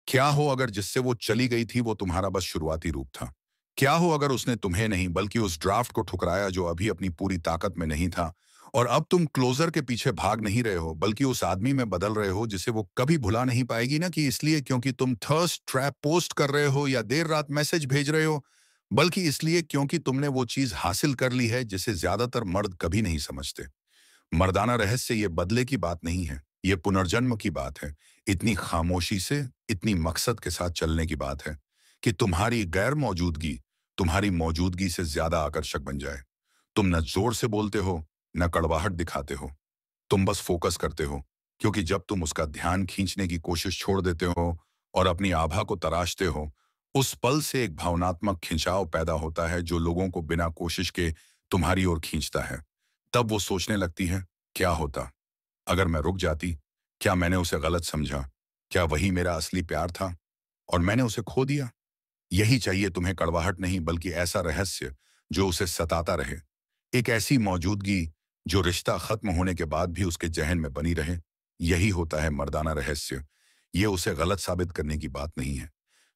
क्या हो अगर जिससे वो चली गई थी वो तुम्हारा बस शुरुआती रूप था? क्या हो अगर उसने तुम्हें नहीं बल्कि उस ड्राफ्ट को ठुकराया जो अभी अपनी पूरी ताकत में नहीं था, और अब तुम क्लोजर के पीछे भाग नहीं रहे हो बल्कि उस आदमी में बदल रहे हो जिसे वो कभी भुला नहीं पाएगी ना, कि इसलिए क्योंकि तुम थर्स्ट ट्रैप पोस्ट कर रहे हो या देर रात मैसेज भेज रहे हो, बल्कि इसलिए क्योंकि तुमने वो चीज हासिल कर ली है जिसे ज्यादातर मर्द कभी नहीं समझते। मर्दाना रहस्य ये बदले की बात नहीं है, ये पुनर्जन्म की बात है। इतनी खामोशी से, इतनी मकसद के साथ चलने की बात है कि तुम्हारी गैर मौजूदगी तुम्हारी मौजूदगी से ज्यादा आकर्षक बन जाए। तुम न जोर से बोलते हो, न कड़वाहट दिखाते हो, तुम बस फोकस करते हो। क्योंकि जब तुम उसका ध्यान खींचने की कोशिश छोड़ देते हो और अपनी आभा को तराशते हो, उस पल से एक भावनात्मक खिंचाव पैदा होता है जो लोगों को बिना कोशिश के तुम्हारी ओर खींचता है। तब वो सोचने लगती है, क्या होता अगर मैं रुक जाती? क्या मैंने उसे गलत समझा? क्या वही मेरा असली प्यार था और मैंने उसे खो दिया? यही चाहिए तुम्हें, कड़वाहट नहीं बल्कि ऐसा रहस्य जो उसे सताता रहे। एक ऐसी मौजूदगी जो रिश्ता खत्म होने के बाद भी उसके जहन में बनी रहे। यही होता है मर्दाना रहस्य। ये उसे गलत साबित करने की बात नहीं है,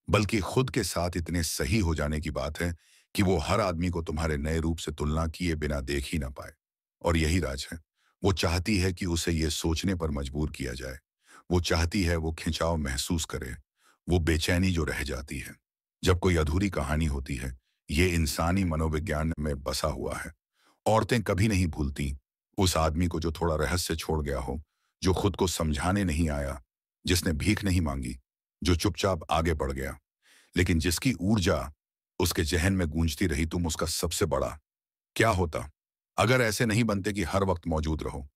बल्कि खुद के साथ इतने सही हो जाने की बात है कि वो हर आदमी को तुम्हारे नए रूप से तुलना किए बिना देख ही ना पाए। और यही राज है। वो चाहती है कि उसे ये सोचने पर मजबूर किया जाए। वो चाहती है वो खिंचाव महसूस करे, वो बेचैनी जो रह जाती है जब कोई अधूरी कहानी होती है। ये इंसानी मनोविज्ञान में बसा हुआ है। औरतें कभी नहीं भूलती उस आदमी को जो थोड़ा रहस्य छोड़ गया हो, जो खुद को समझाने नहीं आया, जिसने भीख नहीं मांगी, जो चुपचाप आगे बढ़ गया, लेकिन जिसकी ऊर्जा उसके जहन में गूंजती रही। तुम उसका सबसे बड़ा क्या होता अगर ऐसे नहीं बनते कि हर वक्त मौजूद रहो,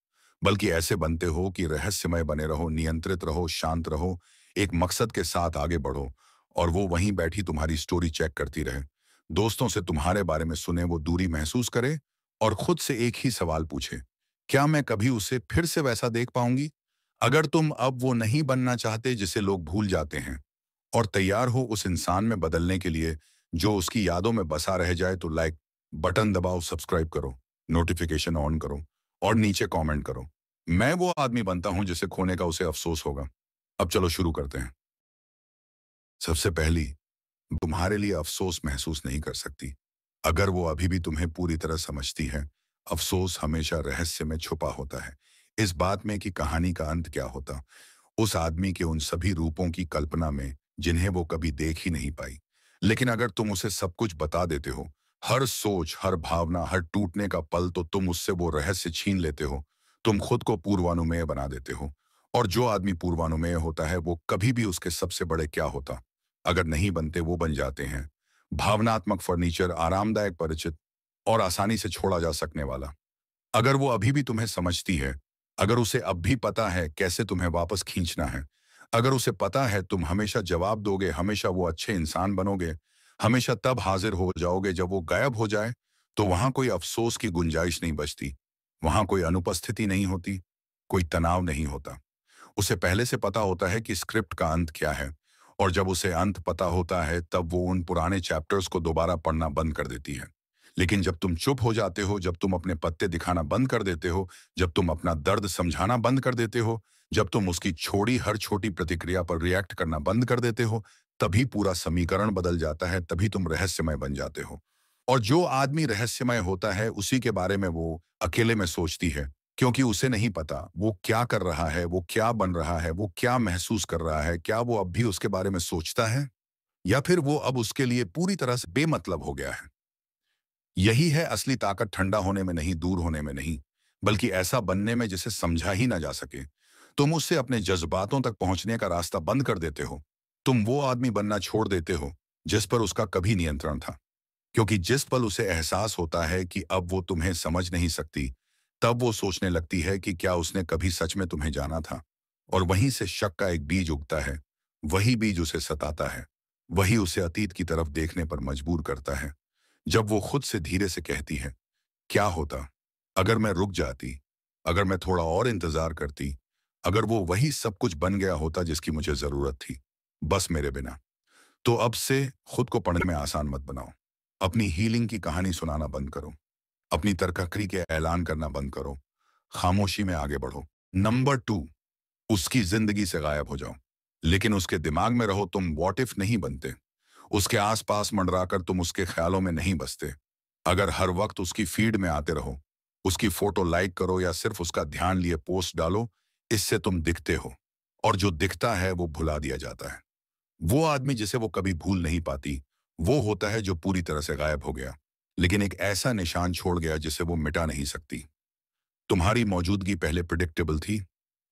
बल्कि ऐसे बनते हो कि रहस्यमय बने रहो, नियंत्रित रहो, शांत रहो, एक मकसद के साथ आगे बढ़ो, और वो वहीं बैठी तुम्हारी स्टोरी चेक करती रहे। दोस्तों से तुम्हारे बारे में सुने, वो दूरी महसूस करे और खुद से एक ही सवाल पूछे, क्या मैं कभी उसे फिर से वैसा देख पाऊंगी? अगर तुम अब वो नहीं बनना चाहते जिसे लोग भूल जाते हैं, और तैयार हो उस इंसान में बदलने के लिए जो उसकी यादों में बसा रह जाए, तो लाइक बटन दबाओ, सब्सक्राइब करो, नोटिफिकेशन ऑन करो और नीचे कमेंट करो। मैं वो आदमी बनता हूं जिसे खोने का उसे अफसोस होगा। अब चलो शुरू करते हैं। सबसे पहली, तुम्हारे लिए अफसोस महसूस नहीं कर सकती अगर वो अभी भी तुम्हें पूरी तरह समझती है। अफसोस हमेशा रहस्य में छुपा होता है, इस बात में कि कहानी का अंत क्या होता, उस आदमी के उन सभी रूपों की कल्पना में जिन्हें वो कभी देख ही नहीं पाई। लेकिन अगर तुम उसे सब कुछ बता देते हो, हर सोच, हर भावना, हर टूटने का पल, तो तुम उससे वो रहस्य छीन लेते हो। तुम खुद को पूर्वानुमेय बना देते हो। और जो आदमी पूर्वानुमेय होता है वो कभी भी उसके सबसे बड़े क्या होता अगर नहीं बनते, वो बन जाते हैं। भावनात्मक फर्नीचर, आरामदायक, परिचित और आसानी से छोड़ा जा सकने वाला। अगर वो अभी भी तुम्हें समझती है, अगर उसे अब भी पता है कैसे तुम्हें वापस खींचना है, अगर उसे पता है तुम हमेशा जवाब दोगे, हमेशा वो अच्छे इंसान बनोगे, हमेशा तब हाजिर हो जाओगे जब वो गायब हो जाए, तो वहां कोई अफसोस की गुंजाइश नहीं बचती। वहां कोई अनुपस्थिति नहीं होती, कोई तनाव नहीं होता। उसे पहले से पता होता है कि स्क्रिप्ट का अंत क्या है, और जब उसे अंत पता होता है तब वो उन पुराने चैप्टर्स को दोबारा पढ़ना बंद कर देती है। लेकिन जब तुम चुप हो जाते हो, जब तुम अपने पत्ते दिखाना बंद कर देते हो, जब तुम अपना दर्द समझाना बंद कर देते हो, जब तुम उसकी छोड़ी हर छोटी प्रतिक्रिया पर रिएक्ट करना बंद कर देते हो, तभी पूरा समीकरण बदल जाता है, तभी तुम रहस्यमय बन जाते हो। और जो आदमी रहस्यमय होता है उसी के बारे में वो अकेले में सोचती है, क्योंकि उसे नहीं पता वो क्या कर रहा है, वो क्या बन रहा है, वो क्या महसूस कर रहा है। क्या वो अब भी उसके बारे में सोचता है, या फिर वो अब उसके लिए पूरी तरह से बेमतलब हो गया है? यही है असली ताकत, ठंडा होने में नहीं, दूर होने में नहीं, बल्कि ऐसा बनने में जिसे समझा ही ना जा सके। तुम उससे अपने जज्बातों तक पहुंचने का रास्ता बंद कर देते हो। तुम वो आदमी बनना छोड़ देते हो जिस पर उसका कभी नियंत्रण था। क्योंकि जिस पल उसे एहसास होता है कि अब वो तुम्हें समझ नहीं सकती, तब वो सोचने लगती है कि क्या उसने कभी सच में तुम्हें जाना था। और वहीं से शक का एक बीज उगता है। वही बीज उसे सताता है, वही उसे अतीत की तरफ देखने पर मजबूर करता है। जब वो खुद से धीरे से कहती है, क्या होता अगर मैं रुक जाती, अगर मैं थोड़ा और इंतजार करती, अगर वो वही सब कुछ बन गया होता जिसकी मुझे जरूरत थी, बस मेरे बिना। तो अब से खुद को पढ़ने में आसान मत बनाओ। अपनी हीलिंग की कहानी सुनाना बंद करो। अपनी तरक्की के ऐलान करना बंद करो। खामोशी में आगे बढ़ो। नंबर 2, उसकी जिंदगी से गायब हो जाओ। लेकिन उसके दिमाग में रहो तुम व्हाट इफ नहीं बनते। उसके आसपास मंडराकर तुम उसके ख्यालों में नहीं बसते। अगर हर वक्त उसकी फीड में आते रहो, उसकी फोटो लाइक करो या सिर्फ उसका ध्यान लिए पोस्ट डालो, इससे तुम दिखते हो, और जो दिखता है वो भुला दिया जाता है। वो आदमी जिसे वो कभी भूल नहीं पाती, वो होता है जो पूरी तरह से गायब हो गया, लेकिन एक ऐसा निशान छोड़ गया जिसे वो मिटा नहीं सकती। तुम्हारी मौजूदगी पहले प्रिडिक्टेबल थी।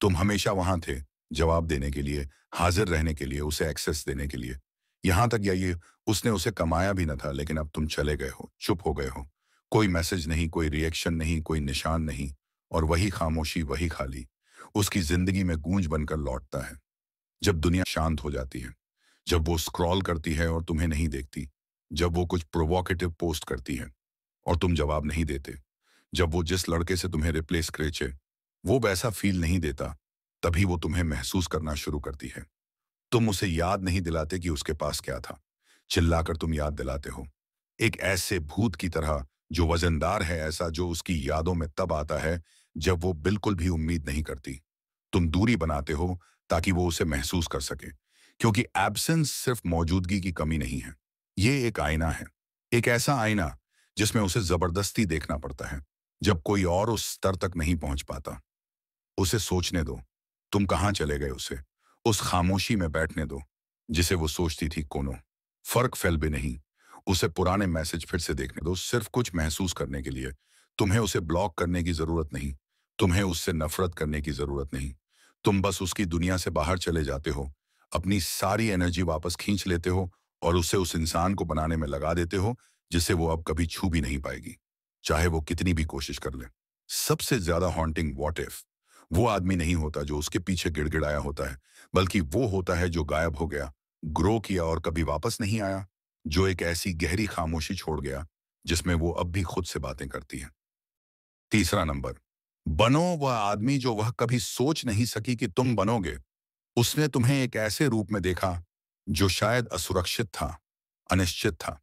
तुम हमेशा वहां थे, जवाब देने के लिए, हाजिर रहने के लिए, उसे एक्सेस देने के लिए। यहां तक या ये उसने उसे कमाया भी न था, लेकिन अब तुम चले गए हो, चुप हो गए हो। कोई मैसेज नहीं, कोई रिएक्शन नहीं, कोई निशान नहीं, और वही खामोशी, वही खाली उसकी जिंदगी में गूंज बनकर लौटता है। जब दुनिया शांत हो जाती है, जब वो स्क्रॉल करती है और तुम्हें नहीं देखती, जब वो कुछ प्रोवोकेटिव पोस्ट करती है और तुम जवाब नहीं देते, जब वो जिस लड़के से तुम्हें रिप्लेस करेचे वो वैसा फील नहीं देता, तभी वो तुम्हें महसूस करना शुरू करती है। तुम उसे याद नहीं दिलाते कि उसके पास क्या था, चिल्लाकर तुम याद दिलाते हो, एक ऐसे भूत की तरह जो वजनदार है, ऐसा जो उसकी यादों में तब आता है जब वो बिल्कुल भी उम्मीद नहीं करती। तुम दूरी बनाते हो ताकि वो उसे महसूस कर सके, क्योंकि एब्सेंस सिर्फ मौजूदगी की कमी नहीं है, ये एक आईना है। एक ऐसा आईना जिसमें उसे जबरदस्ती देखना पड़ता है जब कोई और उस स्तर तक नहीं पहुंच पाता। उसे सोचने दो, तुम कहाँ चले गए, उसे उस खामोशी में बैठने दो जिसे वो सोचती थी कोनो फर्क फैल भी नहीं। उसे पुराने मैसेज फिर से देखने दो, सिर्फ कुछ महसूस करने के लिए। तुम्हें उसे ब्लॉक करने की जरूरत नहीं, तुम्हें उससे नफरत करने की जरूरत नहीं। तुम बस उसकी दुनिया से बाहर चले जाते हो, अपनी सारी एनर्जी वापस खींच लेते हो और उसे उस इंसान को बनाने में लगा देते हो जिसे वो अब कभी छू भी नहीं पाएगी, चाहे वो कितनी भी कोशिश कर ले। सबसे ज्यादा हॉन्टिंग व्हाट इफ वो आदमी नहीं होता जो उसके पीछे गिड़गिड़ाया होता है, बल्कि वो होता है जो गायब हो गया, ग्रो किया और कभी वापस नहीं आया, जो एक ऐसी गहरी खामोशी छोड़ गया जिसमें वो अब भी खुद से बातें करती है। तीसरा नंबर, बनो वह आदमी जो वह कभी सोच नहीं सकी कि तुम बनोगे। उसने तुम्हें एक ऐसे रूप में देखा जो शायद असुरक्षित था, अनिश्चित था।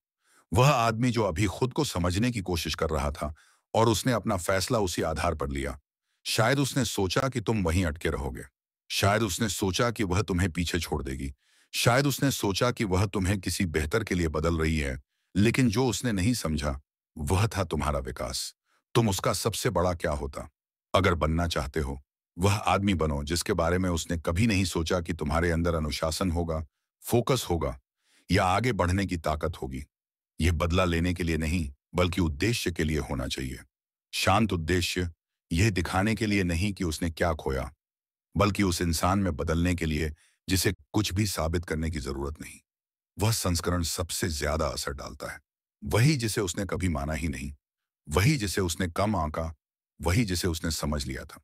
वह आदमी जो अभी खुद को समझने की कोशिश कर रहा था, और उसने अपना फैसला उसी आधार पर लिया। शायद उसने सोचा कि तुम वहीं अटके रहोगे, शायद उसने सोचा कि वह तुम्हें पीछे छोड़ देगी, शायद उसने सोचा कि वह तुम्हें किसी बेहतर के लिए बदल रही है। लेकिन जो उसने नहीं समझा वह था तुम्हारा विकास। तुम उसका सबसे बड़ा क्या होता। अगर बनना चाहते हो, वह आदमी बनो जिसके बारे में उसने कभी नहीं सोचा कि तुम्हारे अंदर अनुशासन होगा, फोकस होगा, या आगे बढ़ने की ताकत होगी। यह बदला लेने के लिए नहीं, बल्कि उद्देश्य के लिए होना चाहिए। शांत उद्देश्य, यह दिखाने के लिए नहीं कि उसने क्या खोया, बल्कि उस इंसान में बदलने के लिए जिसे कुछ भी साबित करने की जरूरत नहीं। वह संस्करण सबसे ज्यादा असर डालता है, वही जिसे उसने कभी माना ही नहीं, वही जिसे उसने कम आंका, वही जिसे उसने समझ लिया था।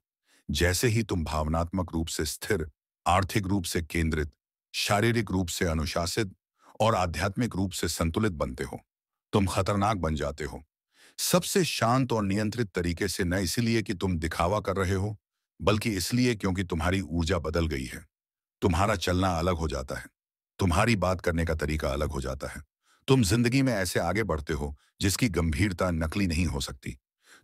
जैसे ही तुम भावनात्मक रूप से स्थिर, आर्थिक रूप से केंद्रित, शारीरिक रूप से अनुशासित और आध्यात्मिक रूप से संतुलित बनते हो, तुम खतरनाक बन जाते हो। सबसे शांत और नियंत्रित तरीके से, न इसलिए कि तुम दिखावा कर रहे हो, बल्कि इसलिए क्योंकि तुम्हारी ऊर्जा बदल गई है। तुम्हारा चलना अलग हो जाता है, तुम्हारी बात करने का तरीका अलग हो जाता है। तुम जिंदगी में ऐसे आगे बढ़ते हो जिसकी गंभीरता नकली नहीं हो सकती।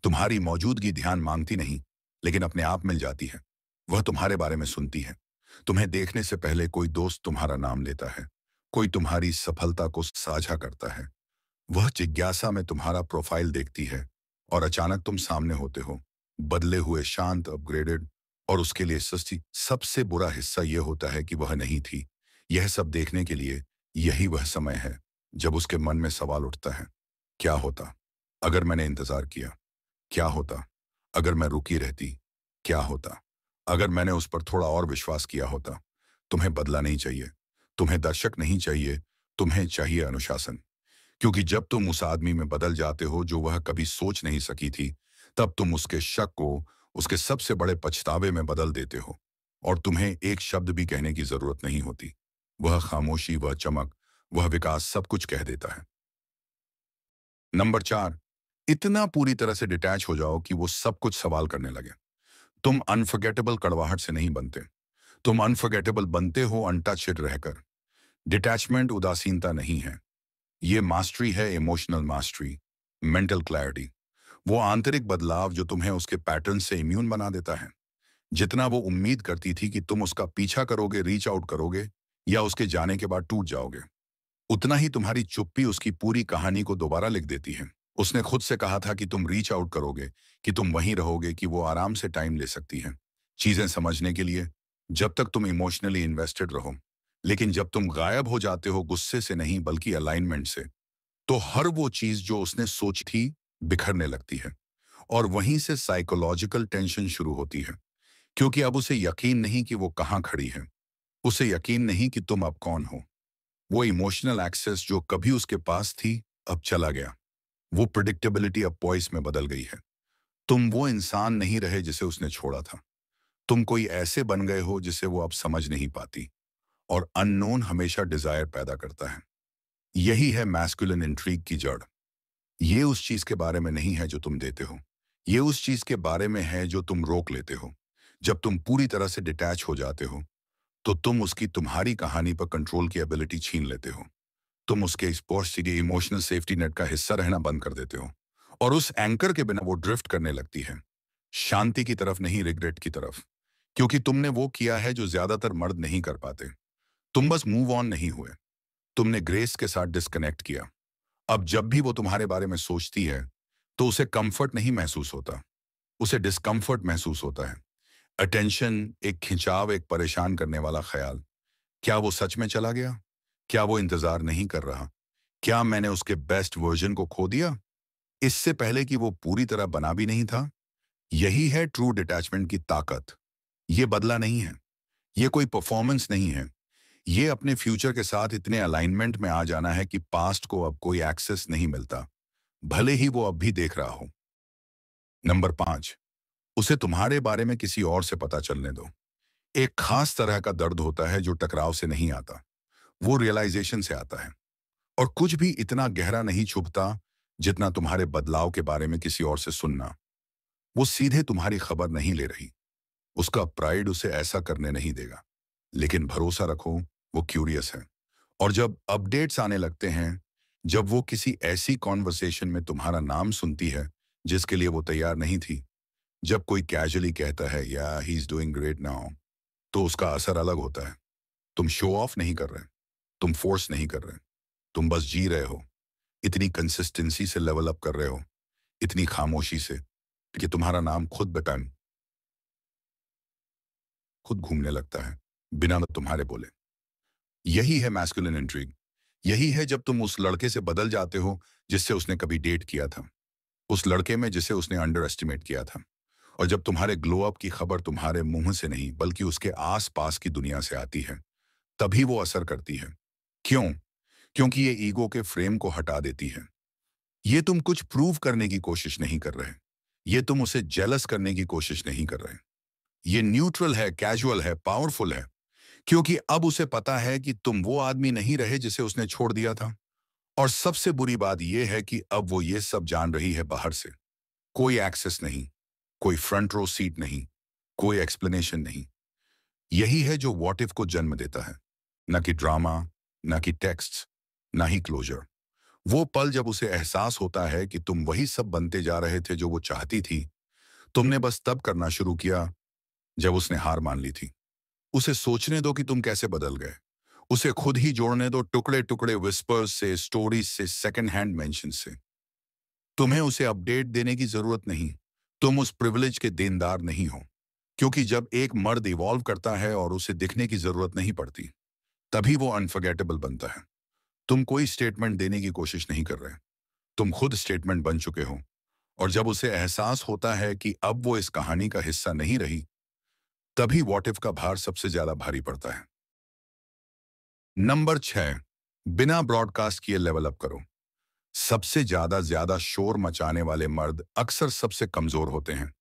तुम्हारी मौजूदगी ध्यान मांगती नहीं, लेकिन अपने आप मिल जाती है। वह तुम्हारे बारे में सुनती है। तुम्हें देखने से पहले कोई दोस्त तुम्हारा नाम लेता है, कोई तुम्हारी सफलता को साझा करता है। वह जिज्ञासा में तुम्हारा प्रोफाइल देखती है, और अचानक तुम सामने होते हो, बदले हुए, शांत, अपग्रेडेड। और उसके लिए सच्ची सबसे बुरा हिस्सा यह होता है कि वह नहीं थी। यह सब देखने के लिए यही वह समय है जब उसके मन में सवाल उठता है, क्या होता अगर मैंने इंतजार किया? क्या होता अगर मैं रुकी रहती? क्या होता अगर मैंने उस पर थोड़ा और विश्वास किया होता? तुम्हें बदला नहीं चाहिए, तुम्हें दर्शक नहीं चाहिए, तुम्हें चाहिए अनुशासन। क्योंकि जब तुम उस आदमी में बदल जाते हो जो वह कभी सोच नहीं सकी थी, तब तुम उसके शक को उसके सबसे बड़े पछतावे में बदल देते हो, और तुम्हें एक शब्द भी कहने की जरूरत नहीं होती। वह खामोशी, वह चमक, वह विकास सब कुछ कह देता है। नंबर 4, इतना पूरी तरह से डिटैच हो जाओ कि वो सब कुछ सवाल करने लगे। तुम अनफॉरगेटेबल कड़वाहट से नहीं बनते, तुम अनफॉरगेटेबल बनते हो अनटच्ड रहकर। डिटैचमेंट उदासीनता नहीं है, ये मास्टरी है, इमोशनल मास्टरी, मेंटल क्लैरिटी। वो आंतरिक बदलाव जो तुम्हें उसके पैटर्न से इम्यून बना देता है। जितना वो उम्मीद करती थी कि तुम उसका पीछा करोगे, रीच आउट करोगे या उसके जाने के बाद टूट जाओगे, उतना ही तुम्हारी चुप्पी उसकी पूरी कहानी को दोबारा लिख देती है। उसने खुद से कहा था कि तुम रीच आउट करोगे, कि तुम वहीं रहोगे, कि वो आराम से टाइम ले सकती है चीजें समझने के लिए, जब तक तुम इमोशनली इन्वेस्टेड रहो। लेकिन जब तुम गायब हो जाते हो, गुस्से से नहीं बल्कि अलाइनमेंट से, तो हर वो चीज जो उसने सोची थी बिखरने लगती है। और वहीं से साइकोलॉजिकल टेंशन शुरू होती है, क्योंकि अब उसे यकीन नहीं कि वो कहाँ खड़ी है। उसे यकीन नहीं कि तुम अब कौन हो। वो इमोशनल एक्सेस जो कभी उसके पास थी, अब चला गया। वो प्रिडिक्टेबिलिटी अब पॉइस में बदल गई है। तुम वो इंसान नहीं रहे जिसे उसने छोड़ा था। तुम कोई ऐसे बन गए हो जिसे वो अब समझ नहीं पाती। और अननोन हमेशा डिजायर पैदा करता है। यही है मैस्कुलिन इंट्रीग की जड़। ये उस चीज के बारे में नहीं है जो तुम देते हो। ये उस चीज के बारे में है जो तुम रोक लेते हो। जब तुम पूरी तरह से डिटैच हो जाते हो, तो तुम उसकी तुम्हारी कहानी पर कंट्रोल की एबिलिटी छीन लेते हो। तुम उसके स्पोर्ट्स के इमोशनल सेफ्टी नेट का हिस्सा रहना बंद कर देते हो। और उस एंकर के बिना वो ड्रिफ्ट करने लगती है, शांति की तरफ नहीं, रिग्रेट की तरफ। क्योंकि तुमने वो किया है जो ज्यादातर मर्द नहीं कर पाते। तुम बस मूव ऑन नहीं हुए, तुमने ग्रेस के साथ डिस्कनेक्ट किया। अब जब भी वो तुम्हारे बारे में सोचती है, तो उसे कंफर्ट नहीं महसूस होता, उसे डिस्कम्फर्ट महसूस होता है। अटेंशन, एक खिंचाव, एक परेशान करने वाला ख्याल। क्या वो सच में चला गया? क्या वो इंतजार नहीं कर रहा? क्या मैंने उसके बेस्ट वर्जन को खो दिया, इससे पहले कि वो पूरी तरह बना भी नहीं था? यही है ट्रू डिटैचमेंट की ताकत। ये बदला नहीं है, ये कोई परफॉर्मेंस नहीं है। ये अपने फ्यूचर के साथ इतने अलाइनमेंट में आ जाना है कि पास्ट को अब कोई एक्सेस नहीं मिलता, भले ही वो अब भी देख रहा हो। नंबर 5, उसे तुम्हारे बारे में किसी और से पता चलने दो। एक खास तरह का दर्द होता है जो टकराव से नहीं आता, वो रियलाइजेशन से आता है। और कुछ भी इतना गहरा नहीं छुपता जितना तुम्हारे बदलाव के बारे में किसी और से सुनना। वो सीधे तुम्हारी खबर नहीं ले रही, उसका प्राइड उसे ऐसा करने नहीं देगा। लेकिन भरोसा रखो, वो क्यूरियस है। और जब अपडेट्स आने लगते हैं, जब वो किसी ऐसी कॉन्वर्सेशन में तुम्हारा नाम सुनती है जिसके लिए वो तैयार नहीं थी, जब कोई कैजुअली कहता है या he is doing great now, तो उसका असर अलग होता है। तुम शो ऑफ नहीं कर रहे, तुम फोर्स नहीं कर रहे, तुम बस जी रहे हो। इतनी कंसिस्टेंसी से लेवल अप कर रहे हो, इतनी खामोशी से, कि तुम्हारा नाम खुद बटन खुद घूमने लगता है, बिना तुम्हारे बोले। यही है मैस्कुलिन इंट्रिग। यही है जब तुम उस लड़के से बदल जाते हो जिससे उसने कभी डेट किया था, उस लड़के में जिसे उसने अंडर एस्टिमेट किया था। और जब तुम्हारे ग्लो अप की खबर तुम्हारे मुंह से नहीं बल्कि उसके आस पास की दुनिया से आती है, तभी वो असर करती है। क्यों? क्योंकि ये ईगो के फ्रेम को हटा देती है। ये तुम कुछ प्रूव करने की कोशिश नहीं कर रहे, ये तुम उसे जेलस करने की कोशिश नहीं कर रहे। ये न्यूट्रल है, कैजुअल है, पावरफुल है। क्योंकि अब उसे पता है कि तुम वो आदमी नहीं रहे जिसे उसने छोड़ दिया था। और सबसे बुरी बात यह है कि अब वो ये सब जान रही है बाहर से। कोई एक्सेस नहीं, कोई फ्रंट रो सीट नहीं, कोई एक्सप्लेनेशन नहीं। यही है जो व्हाट इफ को जन्म देता है। न कि ड्रामा, न कि टेक्स्ट, न ही क्लोजर। वो पल जब उसे एहसास होता है कि तुम वही सब बनते जा रहे थे जो वो चाहती थी। तुमने बस तब करना शुरू किया जब उसने हार मान ली थी। उसे सोचने दो कि तुम कैसे बदल गए। उसे खुद ही जोड़ने दो, टुकड़े टुकड़े विस्पर्स से, स्टोरीज से, सेकंड हैंड मेंशन से। तुम्हें उसे अपडेट देने की जरूरत नहीं। तुम उस प्रिविलेज के देनदार नहीं हो। क्योंकि जब एक मर्द इवॉल्व करता है और उसे दिखने की जरूरत नहीं पड़ती, तभी वो अनफॉरगेटेबल बनता है। तुम कोई स्टेटमेंट देने की कोशिश नहीं कर रहे, तुम खुद स्टेटमेंट बन चुके हो। और जब उसे एहसास होता है कि अब वो इस कहानी का हिस्सा नहीं रही, तभी व्हाट इफ का भार सबसे ज्यादा भारी पड़ता है। नंबर 6, बिना ब्रॉडकास्ट किए लेवल अप करो। सबसे ज्यादा शोर मचाने वाले मर्द अक्सर सबसे कमजोर होते हैं।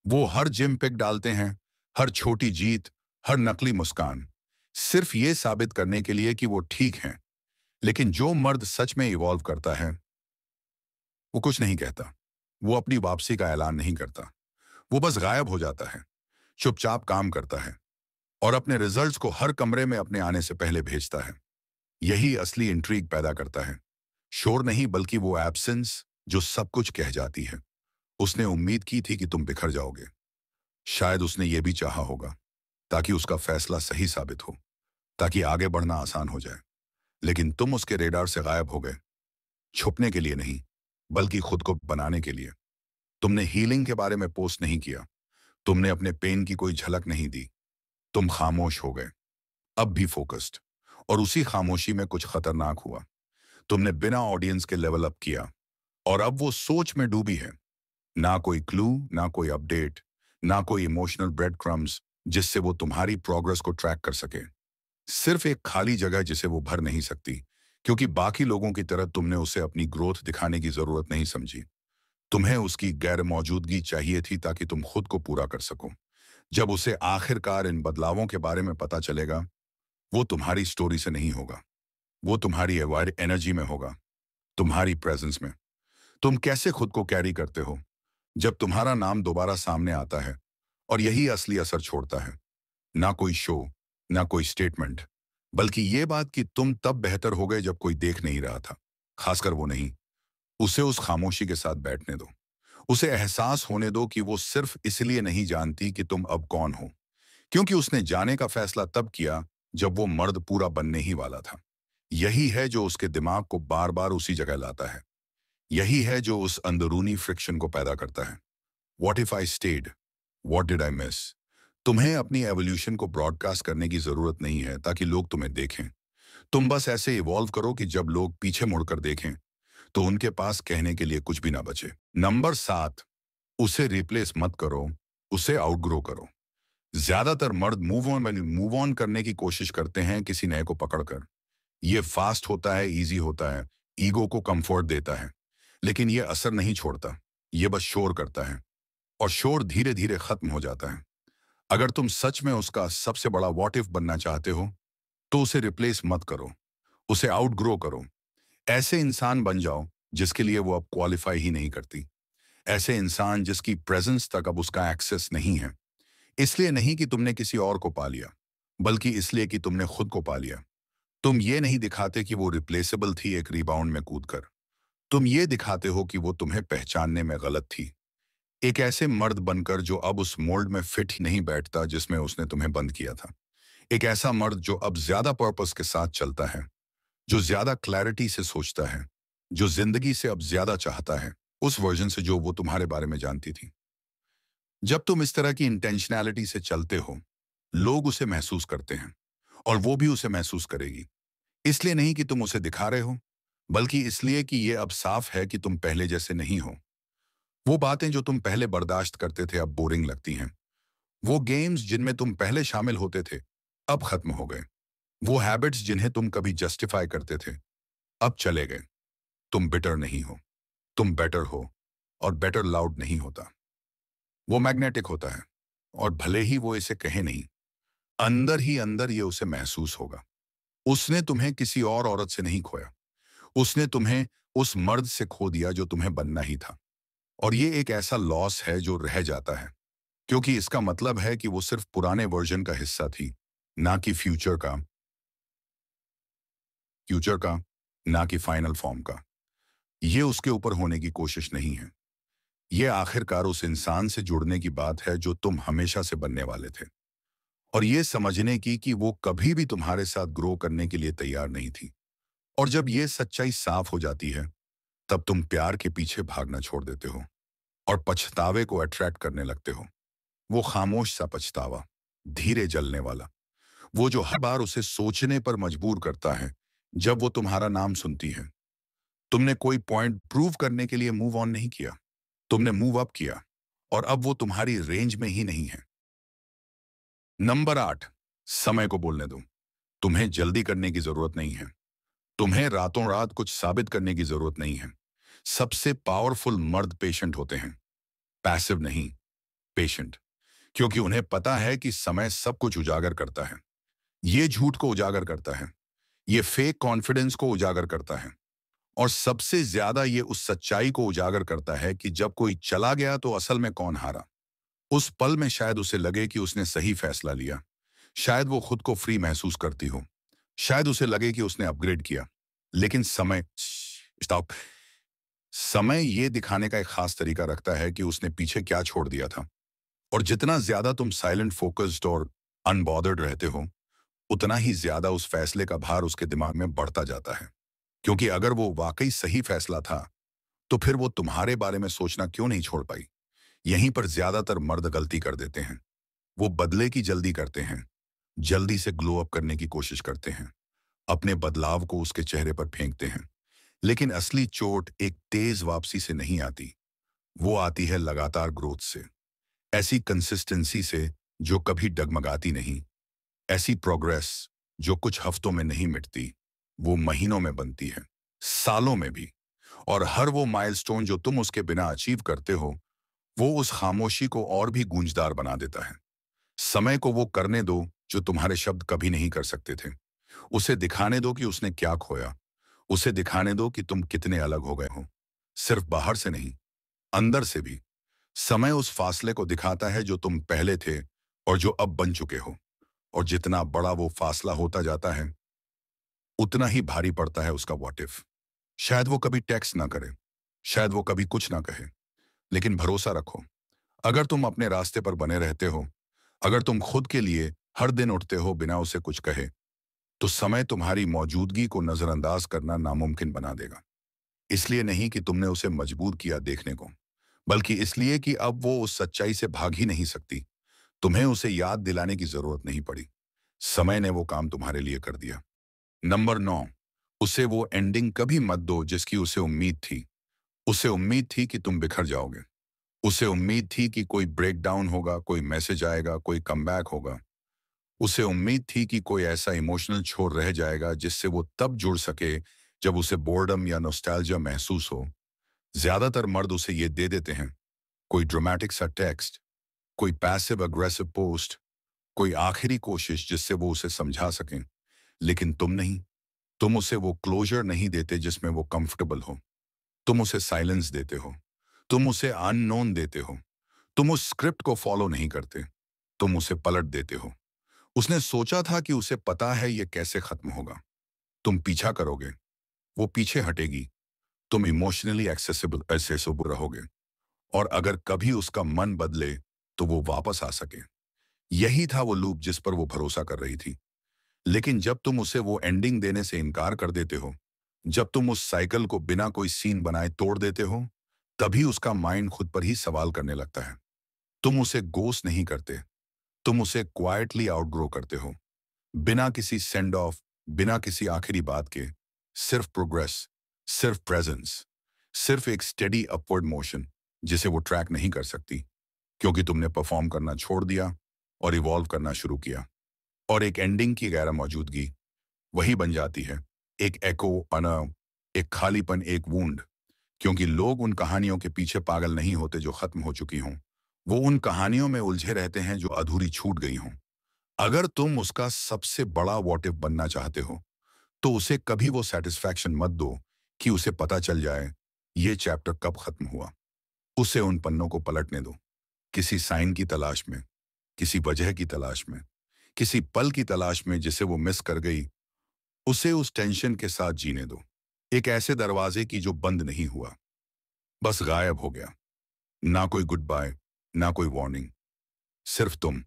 वो हर जिम पिक डालते हैं, हर छोटी जीत, हर नकली मुस्कान, सिर्फ ये साबित करने के लिए कि वो ठीक हैं। लेकिन जो मर्द सच में इवॉल्व करता है, वो कुछ नहीं कहता। वो अपनी वापसी का ऐलान नहीं करता। वो बस गायब हो जाता है, चुपचाप काम करता है और अपने रिजल्ट्स को हर कमरे में अपने आने से पहले भेजता है। यही असली इंट्रीग पैदा करता है। शोर नहीं बल्कि वो एब्सेंस जो सब कुछ कह जाती है। उसने उम्मीद की थी कि तुम बिखर जाओगे, शायद उसने ये भी चाहा होगा ताकि उसका फैसला सही साबित हो, ताकि आगे बढ़ना आसान हो जाए। लेकिन तुम उसके रेडार से गायब हो गए, छुपने के लिए नहीं, बल्कि खुद को बनाने के लिए। तुमने हीलिंग के बारे में पोस्ट नहीं किया, तुमने अपने पेन की कोई झलक नहीं दी, तुम खामोश हो गए, अब भी फोकस्ड। और उसी खामोशी में कुछ खतरनाक हुआ। तुमने बिना ऑडियंस के लेवल अप किया, और अब वो सोच में डूबी है। ना कोई क्लू, ना कोई अपडेट, ना कोई इमोशनल ब्रेड क्रम्स जिससे वो तुम्हारी प्रोग्रेस को ट्रैक कर सके। सिर्फ एक खाली जगह जिसे वो भर नहीं सकती, क्योंकि बाकी लोगों की तरह तुमने उसे अपनी ग्रोथ दिखाने की जरूरत नहीं समझी। तुम्हें उसकी गैर मौजूदगी चाहिए थी ताकि तुम खुद को पूरा कर सको। जब उसे आखिरकार इन बदलावों के बारे में पता चलेगा, वो तुम्हारी स्टोरी से नहीं होगा, वो तुम्हारी एनर्जी में होगा, तुम्हारी प्रेजेंस में। तुम कैसे खुद को कैरी करते हो जब तुम्हारा नाम दोबारा सामने आता है, और यही असली असर छोड़ता है। ना कोई शो, ना कोई स्टेटमेंट, बल्कि ये बात कि तुम तब बेहतर हो गए जब कोई देख नहीं रहा था, खासकर वो नहीं। उसे उस खामोशी के साथ बैठने दो। उसे एहसास होने दो कि वो सिर्फ इसलिए नहीं जानती कि तुम अब कौन हो, क्योंकि उसने जाने का फैसला तब किया जब वो मर्द पूरा बनने ही वाला था। यही है जो उसके दिमाग को बार बार उसी जगह लाता है। यही है जो उस अंदरूनी फ्रिक्शन को पैदा करता है। What if I stayed, what did I miss. तुम्हें अपनी एवोल्यूशन को ब्रॉडकास्ट करने की जरूरत नहीं है ताकि लोग तुम्हें देखें। तुम बस ऐसे इवॉल्व करो कि जब लोग पीछे मुड़कर देखें तो उनके पास कहने के लिए कुछ भी ना बचे। नंबर 7, उसे रिप्लेस मत करो, उसे आउटग्रो करो। ज्यादातर मर्द मूव ऑन करने की कोशिश करते हैं किसी नए को पकड़कर। ये फास्ट होता है, इजी होता है, ईगो को कंफर्ट देता है, लेकिन ये असर नहीं छोड़ता। ये बस शोर करता है, और शोर धीरे धीरे खत्म हो जाता है। अगर तुम सच में उसका सबसे बड़ा व्हाट इफ बनना चाहते हो, तो उसे रिप्लेस मत करो, उसे आउटग्रो करो। ऐसे इंसान बन जाओ जिसके लिए वो अब क्वालिफाई ही नहीं करती। ऐसे इंसान जिसकी प्रेजेंस तक अब उसका एक्सेस नहीं है। इसलिए नहीं कि तुमने किसी और को पा लिया, बल्कि इसलिए कि तुमने खुद को पा लिया। तुम ये नहीं दिखाते कि वो रिप्लेसेबल थी एक रिबाउंड में कूदकर। तुम ये दिखाते हो कि वो तुम्हें पहचानने में गलत थी। एक ऐसे मर्द बनकर जो अब उस मोल्ड में फिट ही नहीं बैठता जिसमें उसने तुम्हें बंद किया था। एक ऐसा मर्द जो अब ज्यादा पर्पस के साथ चलता है, जो ज्यादा क्लैरिटी से सोचता है, जो जिंदगी से अब ज्यादा चाहता है, उस वर्जन से जो वो तुम्हारे बारे में जानती थी। जब तुम इस तरह की इंटेंशनैलिटी से चलते हो, लोग उसे महसूस करते हैं, और वो भी उसे महसूस करेगी। इसलिए नहीं कि तुम उसे दिखा रहे हो, बल्कि इसलिए कि ये अब साफ है कि तुम पहले जैसे नहीं हो। वो बातें जो तुम पहले बर्दाश्त करते थे अब बोरिंग लगती हैं। वो गेम्स जिनमें तुम पहले शामिल होते थे अब खत्म हो गए। वो हैबिट्स जिन्हें तुम कभी जस्टिफाई करते थे अब चले गए। तुम बिटर नहीं हो, तुम बेटर हो। और बेटर लाउड नहीं होता, वो मैग्नेटिक होता है। और भले ही वो इसे कहे नहीं, अंदर ही अंदर ये उसे महसूस होगा। उसने तुम्हें किसी और औरत से नहीं खोया, उसने तुम्हें उस मर्द से खो दिया जो तुम्हें बनना ही था। और ये एक ऐसा लॉस है जो रह जाता है, क्योंकि इसका मतलब है कि वो सिर्फ पुराने वर्जन का हिस्सा थी, ना कि फ्यूचर का, ना कि फाइनल फॉर्म का। ये उसके ऊपर होने की कोशिश नहीं है। ये आखिरकार उस इंसान से जुड़ने की बात है जो तुम हमेशा से बनने वाले थे, और ये समझने की कि वो कभी भी तुम्हारे साथ ग्रो करने के लिए तैयार नहीं थी। और जब ये सच्चाई साफ हो जाती है, तब तुम प्यार के पीछे भागना छोड़ देते हो और पछतावे को अट्रैक्ट करने लगते हो। वो खामोश सा पछतावा, धीरे जलने वाला, वो जो हर बार उसे सोचने पर मजबूर करता है जब वो तुम्हारा नाम सुनती है। तुमने कोई पॉइंट प्रूव करने के लिए मूव ऑन नहीं किया, तुमने मूव अप किया, और अब वो तुम्हारी रेंज में ही नहीं है। नंबर 8, समय को बोलने दो। तुम्हें जल्दी करने की जरूरत नहीं है, तुम्हें रातों रात कुछ साबित करने की जरूरत नहीं है। सबसे पावरफुल मर्द पेशेंट होते हैं, पैसिव नहीं, पेशेंट। क्योंकि उन्हें पता है कि समय सब कुछ उजागर करता है। ये झूठ को उजागर करता है, ये फेक कॉन्फिडेंस को उजागर करता है, और सबसे ज्यादा ये उस सच्चाई को उजागर करता है कि जब कोई चला गया तो असल में कौन हारा। उस पल में शायद उसे लगे कि उसने सही फैसला लिया, शायद वो खुद को फ्री महसूस करती हो, शायद उसे लगे कि उसने अपग्रेड किया। लेकिन स्टॉप। समय ये दिखाने का एक खास तरीका रखता है कि उसने पीछे क्या छोड़ दिया था। और जितना ज्यादा तुम साइलेंट, फोकस्ड और अनबॉदर्ड रहते हो, उतना ही ज्यादा उस फैसले का भार उसके दिमाग में बढ़ता जाता है। क्योंकि अगर वो वाकई सही फैसला था, तो फिर वो तुम्हारे बारे में सोचना क्यों नहीं छोड़ पाई? यहीं पर ज्यादातर मर्द गलती कर देते हैं। वो बदले की जल्दी करते हैं, जल्दी से ग्लो अप करने की कोशिश करते हैं, अपने बदलाव को उसके चेहरे पर फेंकते हैं। लेकिन असली चोट एक तेज वापसी से नहीं आती, वो आती है लगातार ग्रोथ से। ऐसी कंसिस्टेंसी से जो कभी डगमगाती नहीं, ऐसी प्रोग्रेस जो कुछ हफ्तों में नहीं मिटती, वो महीनों में बनती है, सालों में भी। और हर वो माइलस्टोन जो तुम उसके बिना अचीव करते हो, वो उस खामोशी को और भी गूंजदार बना देता है। समय को वो करने दो जो तुम्हारे शब्द कभी नहीं कर सकते थे। उसे दिखाने दो कि उसने क्या खोया। उसे दिखाने दो कि तुम कितने अलग हो गए हो, सिर्फ बाहर से नहीं, अंदर से भी। समय उस फासले को दिखाता है जो तुम पहले थे और जो अब बन चुके हो। और जितना बड़ा वो फासला होता जाता है, उतना ही भारी पड़ता है उसका व्हाट इफ। शायद वो कभी टेक्स्ट ना करे, शायद वो कभी कुछ ना कहे, लेकिन भरोसा रखो, अगर तुम अपने रास्ते पर बने रहते हो, अगर तुम खुद के लिए हर दिन उठते हो बिना उसे कुछ कहे, तो समय तुम्हारी मौजूदगी को नजरअंदाज करना नामुमकिन बना देगा। इसलिए नहीं कि तुमने उसे मजबूर किया देखने को, बल्कि इसलिए कि अब वो उस सच्चाई से भाग ही नहीं सकती। तुम्हें उसे याद दिलाने की जरूरत नहीं पड़ी। समय ने वो काम तुम्हारे लिए कर दिया। नंबर 9, उसे वो एंडिंग कभी मत दो जिसकी उसे उम्मीद थी। उसे उम्मीद थी कि तुम बिखर जाओगे। उसे उम्मीद थी कि कोई ब्रेकडाउन होगा, कोई मैसेज आएगा, कोई कमबैक होगा। उसे उम्मीद थी कि कोई ऐसा इमोशनल छोर रह जाएगा जिससे वो तब जुड़ सके जब उसे बोर्डम या नॉस्टैल्जिया महसूस हो। ज्यादातर मर्द उसे ये दे देते हैं, कोई ड्रामेटिक सा टेक्स्ट, कोई पैसिव अग्रेसिव पोस्ट, कोई आखिरी कोशिश जिससे वो उसे समझा सकें। लेकिन तुम नहीं। तुम उसे वो क्लोजर नहीं देते जिसमें वो कंफर्टेबल हो। तुम उसे साइलेंस देते हो। तुम उसे अननोन देते हो। तुम उस स्क्रिप्ट को फॉलो नहीं करते। तुम उसे पलट देते हो। उसने सोचा था कि उसे पता है ये कैसे खत्म होगा। तुम पीछा करोगे, वो पीछे हटेगी। तुम इमोशनली एक्सेसिबल एक्सेसिबल रहोगे। और अगर कभी उसका मन बदले, तो वो वापस आ सके। यही था वो लूप जिस पर वो भरोसा कर रही थी। लेकिन जब तुम उसे वो एंडिंग देने से इनकार कर देते हो, जब तुम उस साइकिल को बिना कोई सीन बनाए तोड़ देते हो, तभी उसका माइंड खुद पर ही सवाल करने लगता है। तुम उसे गोस्ट नहीं करते, तुम उसे क्वाइटली आउटग्रो करते हो। बिना किसी सेंड ऑफ, बिना किसी आखिरी बात के, सिर्फ प्रोग्रेस, सिर्फ प्रेजेंस, सिर्फ एक स्टेडी अपवर्ड मोशन जिसे वो ट्रैक नहीं कर सकती, क्योंकि तुमने परफॉर्म करना छोड़ दिया और इवॉल्व करना शुरू किया। और एक एंडिंग की गैर मौजूदगी वही बन जाती है, एक एको अना, एक खालीपन, एक वूंड। क्योंकि लोग उन कहानियों के पीछे पागल नहीं होते जो खत्म हो चुकी हों, वो उन कहानियों में उलझे रहते हैं जो अधूरी छूट गई हों। अगर तुम उसका सबसे बड़ा वॉट इफ बनना चाहते हो, तो उसे कभी वो सेटिस्फैक्शन मत दो कि उसे पता चल जाए ये चैप्टर कब खत्म हुआ। उसे उन पन्नों को पलटने दो, किसी साइन की तलाश में, किसी वजह की तलाश में, किसी पल की तलाश में जिसे वो मिस कर गई। उसे उस टेंशन के साथ जीने दो, एक ऐसे दरवाजे की जो बंद नहीं हुआ, बस गायब हो गया। ना कोई गुड बाय, ना कोई वार्निंग, सिर्फ तुम,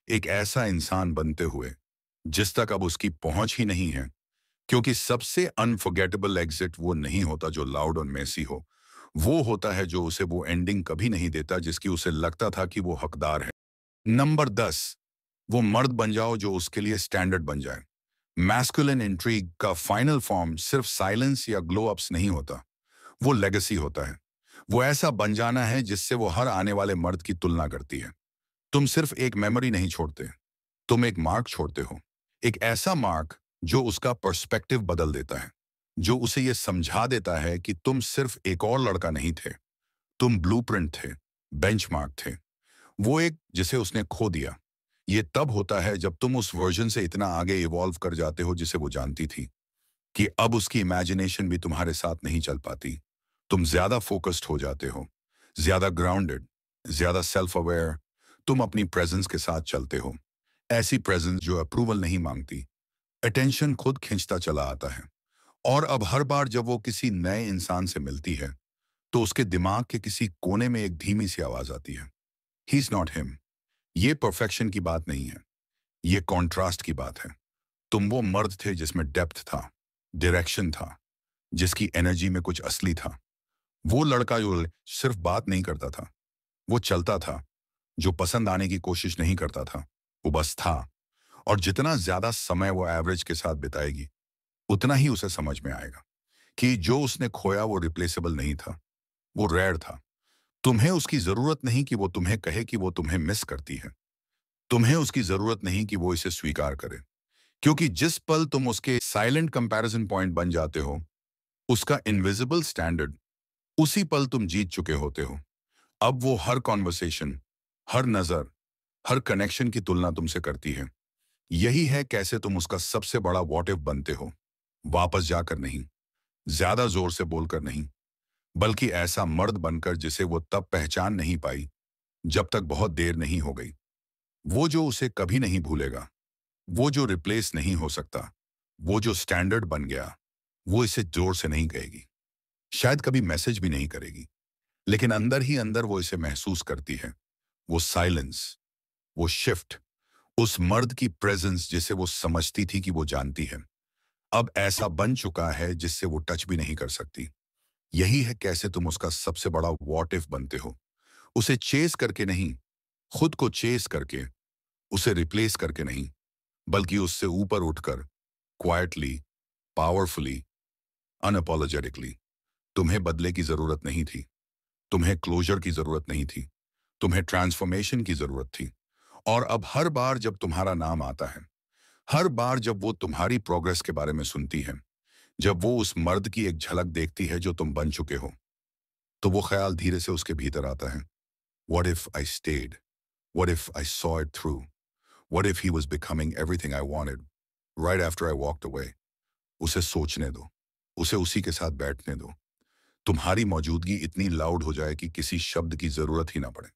एक ऐसा इंसान बनते हुए जिस तक अब उसकी पहुंच ही नहीं है। क्योंकि सबसे अनफॉरगेटेबल एग्जिट वो नहीं होता जो लाउड और मेसी हो, वो होता है जो उसे वो एंडिंग कभी नहीं देता जिसकी उसे लगता था कि वो हकदार है। नंबर 10, वो मर्द बन जाओ जो उसके लिए स्टैंडर्ड बन जाए। मैस्कुलिन इंट्रीग का फाइनल फॉर्म सिर्फ साइलेंस या ग्लो अप्स नहीं होता, वो लेगेसी होता है। वो ऐसा बन जाना है जिससे वो हर आने वाले मर्द की तुलना करती है। तुम सिर्फ एक मेमोरी नहीं छोड़ते, तुम एक मार्क छोड़ते हो। एक ऐसा मार्क जो उसका पर्सपेक्टिव बदल देता है, जो उसे यह समझा देता है कि तुम सिर्फ एक और लड़का नहीं थे, तुम ब्लूप्रिंट थे, बेंचमार्क थे। वो एक जिसे उसने खो दिया। ये तब होता है जब तुम उस वर्जन से इतना आगे इवॉल्व कर जाते हो जिसे वो जानती थी, कि अब उसकी इमेजिनेशन भी तुम्हारे साथ नहीं चल पाती। तुम ज्यादा फोकस्ड हो जाते हो, ज्यादा ग्राउंडेड, ज्यादा सेल्फ अवेयर। तुम अपनी प्रेजेंस के साथ चलते हो, ऐसी प्रेजेंस जो अप्रूवल नहीं मांगती, अटेंशन खुद खींचता चला आता है। और अब हर बार जब वो किसी नए इंसान से मिलती है, तो उसके दिमाग के किसी कोने में एक धीमी सी आवाज आती है, ही इज नॉट हिम। ये परफेक्शन की बात नहीं है, ये कॉन्ट्रास्ट की बात है। तुम वो मर्द थे जिसमें डेप्थ था, डायरेक्शन था, जिसकी एनर्जी में कुछ असली था। वो लड़का जो सिर्फ बात नहीं करता था, वो चलता था, जो पसंद आने की कोशिश नहीं करता था, वो बस था। और जितना ज्यादा समय वो एवरेज के साथ बिताएगी, उतना ही उसे समझ में आएगा कि जो उसने खोया वो रिप्लेसेबल नहीं था, वो रेयर था। तुम्हें उसकी जरूरत नहीं कि वो तुम्हें कहे कि वो तुम्हें मिस करती है। तुम्हें उसकी जरूरत नहीं कि वो इसे स्वीकार करे, क्योंकि जिस पल तुम उसके साइलेंट कंपैरिजन पॉइंट बन जाते हो, उसका इनविजिबल स्टैंडर्ड, उसी पल तुम जीत चुके होते हो। अब वो हर कॉन्वर्सेशन, हर नजर, हर कनेक्शन की तुलना तुमसे करती है। यही है कैसे तुम उसका सबसे बड़ा वॉट इफ बनते हो। वापस जाकर नहीं, ज्यादा जोर से बोलकर नहीं, बल्कि ऐसा मर्द बनकर जिसे वो तब पहचान नहीं पाई जब तक बहुत देर नहीं हो गई। वो जो उसे कभी नहीं भूलेगा, वो जो रिप्लेस नहीं हो सकता, वो जो स्टैंडर्ड बन गया, वो इसे जोर से नहीं कहेगी, शायद कभी मैसेज भी नहीं करेगी, लेकिन अंदर ही अंदर वो इसे महसूस करती है। वो साइलेंस, वो शिफ्ट, उस मर्द की प्रेजेंस जिसे वो समझती थी कि वो जानती है, अब ऐसा बन चुका है जिससे वो टच भी नहीं कर सकती। यही है कैसे तुम उसका सबसे बड़ा वॉट इफ बनते हो। उसे चेस करके नहीं, खुद को चेस करके, उसे रिप्लेस करके नहीं, बल्कि उससे ऊपर उठकर, क्वाइटली, पावरफुली, अनअपोलोजेटिकली। तुम्हें बदले की जरूरत नहीं थी, तुम्हें क्लोजर की जरूरत नहीं थी, तुम्हें ट्रांसफॉर्मेशन की जरूरत थी। और अब हर बार जब तुम्हारा नाम आता है, हर बार जब वो तुम्हारी प्रोग्रेस के बारे में सुनती है, जब वो उस मर्द की एक झलक देखती है जो तुम बन चुके हो, तो वो ख्याल धीरे से उसके भीतर आता है। What if I stayed? What if I saw it through? What if he was becoming everything I wanted right after I walked away? उसे सोचने दो, उसे उसी के साथ बैठने दो। तुम्हारी मौजूदगी इतनी लाउड हो जाए कि किसी शब्द की जरूरत ही ना पड़े।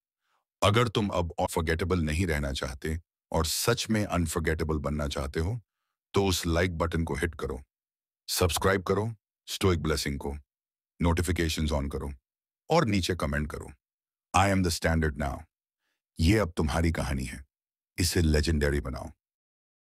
अगर तुम अब अनफॉरगेटेबल नहीं रहना चाहते और सच में अनफॉरगेटेबल बनना चाहते हो, तो उस लाइक बटन को हिट करो, सब्सक्राइब करो, स्टोइक ब्लेसिंग को, नोटिफिकेशंस ऑन करो और नीचे कमेंट करो, I am the standard now. ये अब तुम्हारी कहानी है, इसे लेजेंडरी बनाओ।